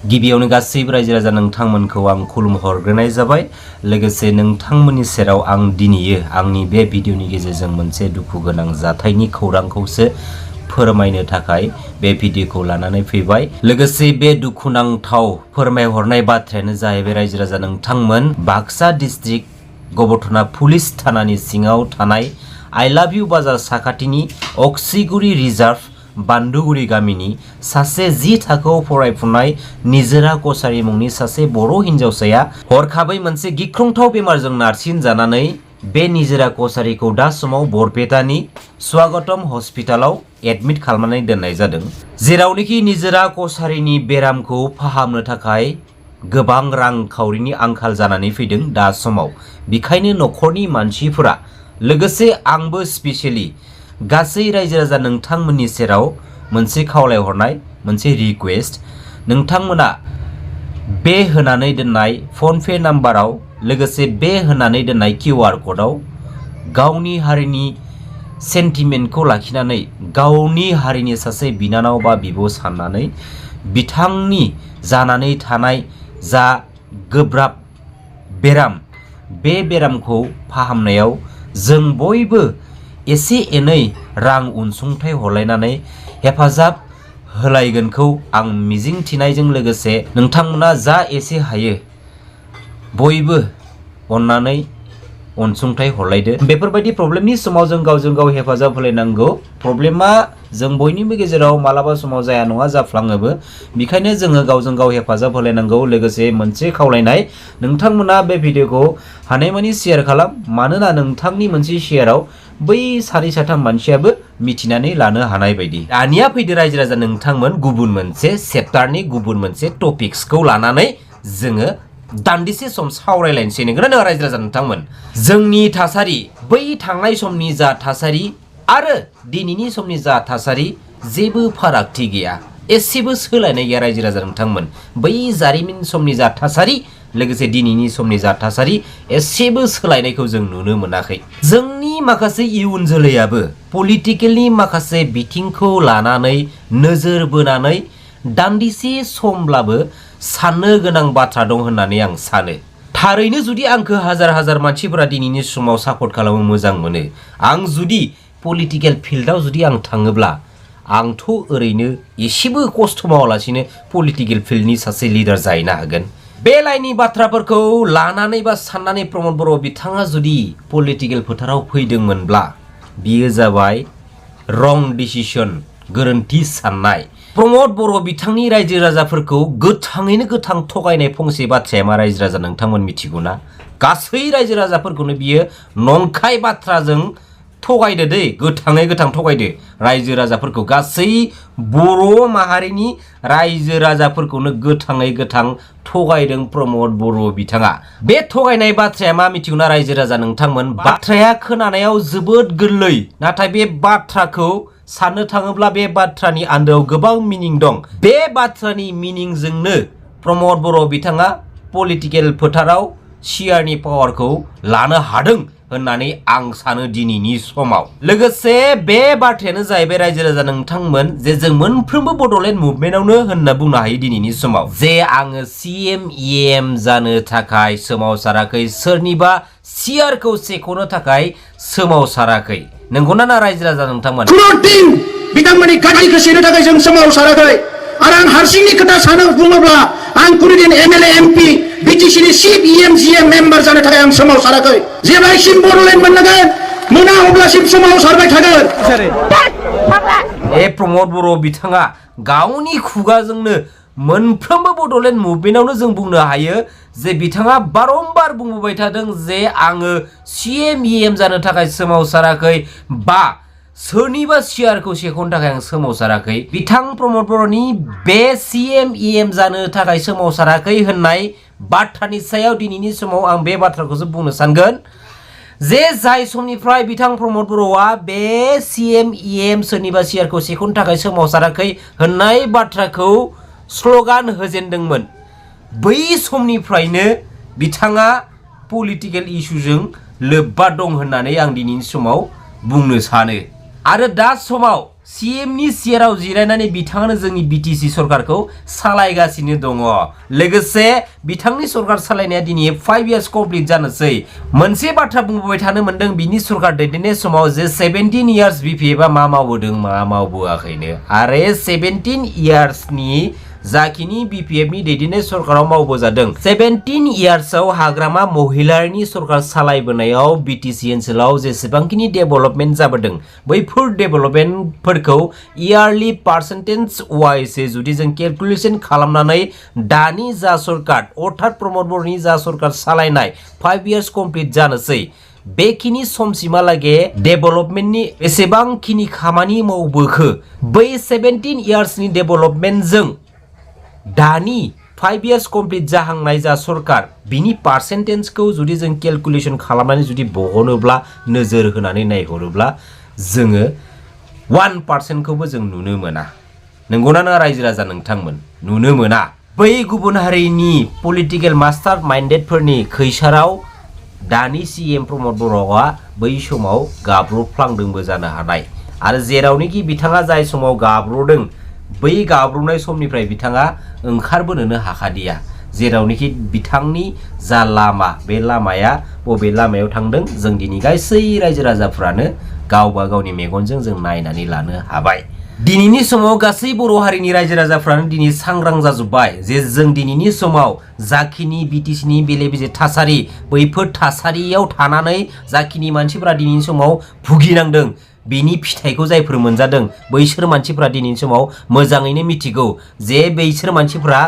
गिबियावनो गासैबो रायजो राजा नोंथांमोनखौ आं खुलुमहरग्रोनाय जाबाय। लोगोसे नोंथांमोननि सेराव आं दिनैयो आंनि बे भिडिअनि गेजेरजों मोनसे दुखु गोनां जाथायनि खौरांखौसो फोरमायनो थाखाय बे भिडिअखौ लानानै फैबाय। लोगोसे बे दुखुनांथाव फोरमायहरनाय बाथ्रायानो जाहैबाय रायजो राजा नोंथांमोन, बाक्सा डिस्ट्रिक्ट गबथना पुलिस थानानि सिङाव थानाय आइ लाभ इउ बाजार साखाथिनि अक्सिगुरि रिजार्भ बान्दुगुरि गामिनि सासे 10 थाखोआव फरायफुनाय निजोरा कसारी मुंनि सासे बर' हिन्जावसाया हरखाबै मोनसे गिख्रंथाव बेमारजों नारसिनजानानै बे निजोरा कसारीखौ दा समाव बरपेटानि स्वागतम हस्पिटालाव एडमिट खालामनानै दोननाय जादों। जेरावनोखि निजोरा कसारीनि बेरामखौ फाहामनो थाखाय गोबां रांखावरिनि आंखाल जानानै फैदों दा समाव। बेखायनो न'खरनि मानसिफोरा लोगोसे आंबो स्पेशली गासै रायजो राजा नोंथांमोननि सेराव मोनसे खावलायहरनाय मोनसे रिक्वेस्ट, नोंथांमोना बे होनानै दोननाय फन पे नाम्बाराव लोगोसे बे होनानै दोननाय QR क'डाव गावनि हारिनि सेन्टिमेन्टखौ लाखिनानै गावनि हारिनि सासे बिनानाव बा बिब' साननानै बिथांनि जानानै थानाय जा गोब्राब बेराम बे बेरामखौ फाहामनायाव जों बयबो एसे एनै रां अनसुंथाइ हरलायनानै हेफाजाब होलायगोनखौ आं मिजिंथिनायजों लोगोसे नोंथांमोना जा एसे हायो बयबो अननानै अनसुंथाइ हरलायदो। बेफोरबायदि प्रब्लेमनि समाव जों गावजों गाव हेफाजाब होलायनांगौ। प्रब्लेमा जों बयनिबो गेजेराव मालाबा समाव जाया नङा जाफ्लाङोबो। बेखायनो जोङो गावजों गाव हेफाजाब होलायनांगौ। लोगोसे मोनसे खावलायनाय, नोंथांमोना बे भिडिअखौ हानायमानि शेयार खालाम। मानोना नोंथांनि मोनसे शेयाराव बै सानै साथाम मानसियाबो मिथिनानै लानो हानाय बायदि। दानिया फैदो रायजो राजा नोंथांमोन, गुबुन मोनसे चेप्टारनि गुबुन मोनसे टपिक्सखौ लानानै जोङो दान्दिसे सम सावरायलायनोसै। नंगौना नङा रायजो राजा नोंथांमोन? जोंनि थासारि, बै थांनाय समनि जा थासारि आरो दिनैनि समनि जा थासारि, जेबो फारागथि गैया, एसेबो सोलायनाय गैया रायजो राजा नोंथांमोन। बै जारिमिन समनि जा थासारि लोगोसे दिनैनि समनि जा थासारि, एसेबो सोलायनायखौ जों नुनो मोनाखै। जोंनि माखासे इयुन जोलैयाबो पलिटिकेलनि माखासे बिथिंखौ लानानै नोजोर बोनानै दान्दिसे समब्लाबो साननो गोनां बाथ्रा दं होननानै आं सानो। थारैनो जुदि आंखौ हाजार हाजार मानसिफोरा दिनैनि समाव सापर्ट खालामो, मोजां मोनो, आं जुदि पलिटिकेल फिल्डआव जुदि आं थाङोब्ला आंथ' ओरैनो एसेबो खस्थ' मावालासिनो पलिटिकेल फिल्डनि सासे लिडार जाहैनो हागोन। बे लाइननि बाथ्राफोरखौ लानानै बा साननानै प्रमद बर' बिथाङा जुदि पलिटिकेल फोथाराव फैदोंमोनब्ला बियो जाबाय रं डिसिसन, गोरोन्थि साननाय। प्रमद बर' बिथांनि रायजो राजाफोरखौ गोथाङैनो गोथां थगायनाय फंसे बाथ्राया मा रायजो राजा नोंथांमोन मिथिगौ ना? गासै रायजो राजाफोरखौनो बियो नंखाय बाथ्राजों थगायदो दै, गोथाङै गोथां थगायदो रायजो राजाफोरखौ। गासै बर' माहारिनि रायजो राजाफोरखौनो गोथाङै गोथां थगायदों प्रमद बर' बिथाङा। बे थगायनाय बाथ्राया मा मिथिगौना रायजो राजा नोंथांमोन? बाथ्राया खोनानायाव जोबोद गोरलै, नाथाय बे बाथ्राखौ साननो थाङोब्ला बे बाथ्रानि आन्दोआव गोबां मिनिं दं। बे बाथ्रानि मिनिंजोंनो प्रमद बर' बिथाङा पलिटिकेल फोथाराव सियारनि पावारखौ लानो हादों होननानै आं सानो दिनैनि समाव। लोगोसे बे बाथ्रायानो जाहैबाय रायजो राजा नोंथांमोन, जे जों मोनफ्रोमबो बड'लेण्ड मुभमेन्टआवनो होनना बुंनो हायो दिनैनि समाव, जे आङो CM जानो थाखाय सोमावसाराखै, सोरनिबा सियारखौ सेख'नो थाखाय सोमावसाराखै। नंगौना ना रायजो राजा नोंथांमोन? बिथांमोननि गारिखौ सेनो थाखाय जों सोमावसाराखै। आरो आं हारसिंनि खोथा सानो बुङोब्ला आं कुनुदिन MLA MP BTC नि चिफ GM मेम्बार जानो थाखाय आं सोमावसाराखै। जेब्लासिम बड'लेण्ड मोनगोन मोना अब्लासिम सोमावसारबाय थागोन। प्रमद बर' बिथाङा गावनि खुगाजोंनो मोनफ्रोमबो बड'लेण्ड मुभमेन्टआवनो जों बुंनो हायो जे बिथाङा बारंबार बुंबोबाय थादों जे आङो CM जानो थाखाय सोमावसाराखै बा सोरनिबा सियारखौ सेख'नो थाखाय आं सोमावसाराखै। बिथां प्रमद बर'नि बे CM जानो थाखाय सोमावसाराखै होननाय बाथ्रानि सायाव दिनैनि समाव आं बे बाथ्राखौसो बुंनो सानगोन जे जाय समनिफ्राय बिथां प्रमद बर'आ बे CM सोरनिबा सियारखौ सेख'नो थाखाय सोमावसाराखै होननाय बाथ्राखौ स्ल'गान होजेनदोंमोन, बै समनिफ्रायनो बिथाङा पलिटिकेल इस्युजों लोब्बा दं होननानै आं दिनैनि समाव बुंनो सानो। आरो दा समाव CMनि सियाराव जिरायनानै बिथाङानो जोंनि BTC सरकारखौ सालायगासिनो दङ। लोगोसे बिथांनि सरकार सालायनाया दिनै 5 years कमप्लिट जानोसै। मोनसे बाथ्रा बुंबाय थानो मोनदों बिनि सरकार दैदेननाय समाव जे 17 years BPFआ मा मावबोदों मा मावबोआखैनो। आरो 17 yearsनि जाखिनि BPFनि दैदेननाय सरकाराव मावबोजादों 17 yearsआव हाग्रामा महिलारनि सरकार सालायबोनायाव BTC ओनसोलाव जेसेबांखिनि डेभेलपमेन्ट जाबोदों बैफोर डेभेलपमेन्टफोरखौ इयारलि पार्सेन्टेज वाइज जुदि जों केलकुलेसन खालामनानै दानि जा सरकार अर्थात प्रमद बर'नि जा सरकार सालायनाय 5 years कमप्लिट जानोसै बेखिनि समसिमहालागे डेभेलपमेन्टनि एसेबांखिनि खामानि मावबोखो बै 17 yearsनि डेभेलपमेन्टजों दानि 5 years कमप्लिट जाहांनाय जा सरकार बिनि पार्सेन्टेजखौ जुदि जों केलकुलेसन खालामनानै जुदि बहनोब्ला नोजोर होनानै नायहरोब्ला जोङो 1% खौबो जों नुनो मोना। नंगौना नङा रायजो राजा नोंथांमोन? नुनो मोना। बै गुबुन हारिनि पलिटिकेल मास्टार माइन्डेडफोरनि खैसाराव दानि CM प्रमद बर'आ बै समाव गाब्रफ्लांदोंबो जानो हानाय। आरो जेरावनोखि बिथाङा जाय समाव गाब्रदों बै गाब्रनाय समनिफ्राय बिथाङा ओंखारबोनोनो हाखादिया। जेरावनोखि बिथांनि जा लामा बे लामाया बबे लामायाव थांदों जों दिनै गासै रायजो राजाफ्रानो गावबा गावनि मेगनजों जों नायनानै लानो हाबाय। दिनैनि समाव गासै बर' हारिनि रायजो राजाफ्रानो दिनै सांग्रां जाजोब्बाय जे जों दिनैनि समाव जाखिनि BTCनि बेले बेजे थासारि बैफोर थासारियाव थानानै जाखिनि मानसिफ्रा दिनैनि समाव भुगिनांदों बेनि फिथाइखौ जायफोर मोनजादों बैसोर मानसिफ्रा दिनैनि समाव मोजाङैनो मिथिगौ जे बैसोर मानसिफ्रा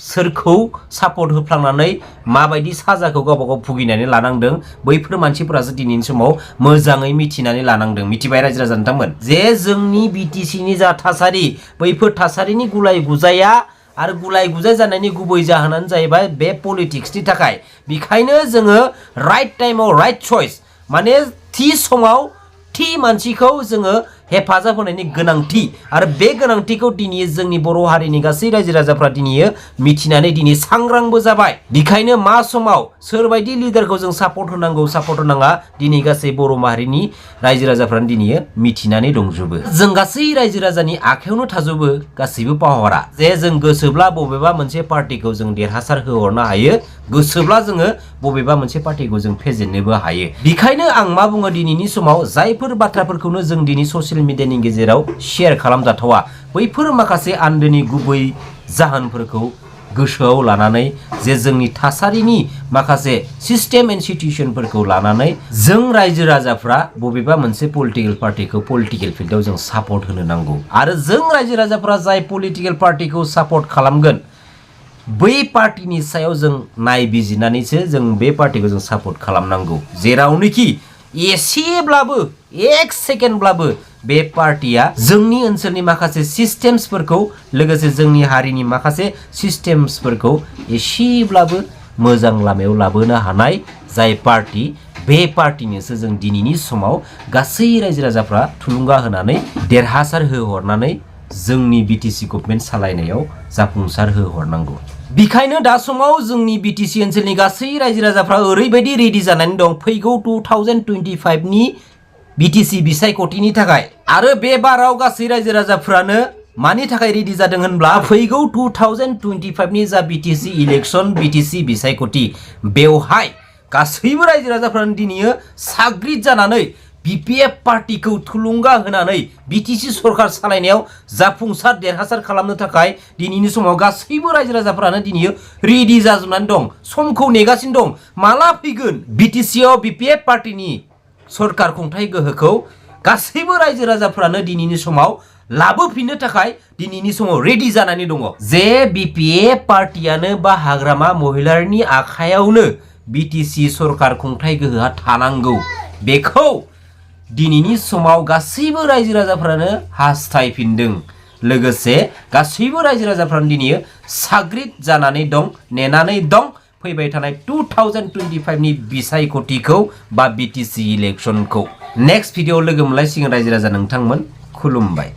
सोरखौ सापर्ट होफ्लांनानै माबायदि साजाखौ गावबा गाव भुगिनानै लानांदों बैफोर मानसिफोरासो दिनैनि समाव मोजाङै मिथिनानै लानांदों। मिथिबाय रायजो राजा नोंथांमोन जे जोंनि BTCनि जा थासारि बैफोर थासारिनि गुलाय गुजाया आरो गुलाय गुजाय जानायनि गुबै जाहोनानो जाहैबाय बे पलिटिक्सनि थाखाय। बेखायनो जोङो राइट टाइमाव राइट चइस माने थि समाव थि मानसिखौ जोङो हेफाजाब होनायनि गोनांथि आरो बे गोनांथिखौ दिनै जोंनि बर' हारिनि गासै रायजो राजाफ्रा दिनै मिथिनानै दिनै सांग्रांबो जाबाय। बेखायनो मा समाव सोरबायदि लिडारखौ जों सापर्ट होनांगौ सापर्ट होनाङा दिनै गासै बर' माहारिनि रायजो राजाफ्रानो दिनै मिथिनानै दंजोबो। जों गासै रायजो राजानि आखायावनो थाजोबो गासैबो पावारा जे जों गोसोब्ला बबेबा मोनसे पार्टिखौ जों देरहासार होहरनो हायो गोसोब्ला जोङो बबेबा मोनसे पार्टिखौ जों फेजेननोबो हायो। बेखायनो आं मा बुङो दिनैनि समाव जायफोर बाथ्राफोरखौनो जों दिनै ससियेल मिडियानि गेजेराव शेयार खालामजाथावा बैफोर माखासे आन्दोनि गुबै जाहोनफोरखौ गोसोआव लानानै जे जोंनि थासारिनि माखासे सिस्टेम एन्ड सिचुएसनफोरखौ लानानै जों रायजो राजाफ्रा बबेबा मोनसे पलिटिकेल पार्टिखौ पलिटिकेल फिल्डआव जों सापर्ट होनो नांगौ आरो जों रायजो राजाफ्रा जाय पलिटिकेल पार्टिखौ सापर्ट खालामगोन बै पार्टिनि सायाव जों नायबिजिरनानैसो जों बे पार्टिखौ जों सापर्ट खालामनांगौ। जेरावनोखि एसेब्लाबो 1 सेकेन्डब्लाबो बे पार्टिया जोंनि ओनसोलनि माखासे सिस्टेम्सफोरखौ लोगोसे जोंनि हारिनि माखासे सिस्टेम्सफोरखौ एसेब्लाबो मोजां लामायाव लाबोनो हानाय जाय पार्टि बे पार्टिनोसो जों दिनैनि समाव गासै रायजो राजाफ्रा थुलुंगा होनानै देरहासार होहरनानै जोंनि BTC गभर्नमेन्ट सालायनायाव जाफुंसार होहरनांगौ। बेखायनो दा समाव जोंनि BTC ओनसोलनि गासै रायजो राजाफ्रा ओरैबायदि रेडि जानानै दं फैगौ 2025 नि BTC बिसायख'थिनि थाखाय आरो बे बाराव गासै रायजो राजाफ्रानो मानि थाखाय रेडि जादों होनब्ला फैगौ 2025 नि जा BTC इलेक्शन BTC बिसायख'थि बेवहाय गासैबो रायजो राजाफ्रानो दिनै साग्रिद जानानै BPF पार्टिखौ थुलुंगा होनानै BTC सरकार सालायनायाव जाफुंसार देरहासार खालामनो थाखाय दिनैनि समाव गासैबो रायजो राजाफ्रानो दिनै रेडि जाजोबनानै दं समखौ नेगासिनो दं माला फैगोन BTC आव BPF पार्टिनि सरकार खुंथाय गोहोखौ गासैबो रायजो राजाफ्रानो दिनैनि समाव लाबोफिननो थाखाय दिनैनि समाव रेडि जानानै दङ जे BPF पार्टियानो बा हाग्रामा महिलारनि आखायावनो BTC सरकार खुंथाय गोहोआ थानांगौ बेखौ दिनैनि समाव गासैबो रायजो राजाफ्रानो हास्थायफिनदों। लोगोसे गासैबो रायजो राजाफ्रानो दिनै साग्रिद जानानै दं नेनानै दं फैबाय थानाय 2025 नि बिसायख'थिखौ बा BTC इलेक्शनखौ। नेक्स्ट भिडिअ लोगो मोनलायसिगोन रायजो राजा नोंथांमोन खुलुमबाय।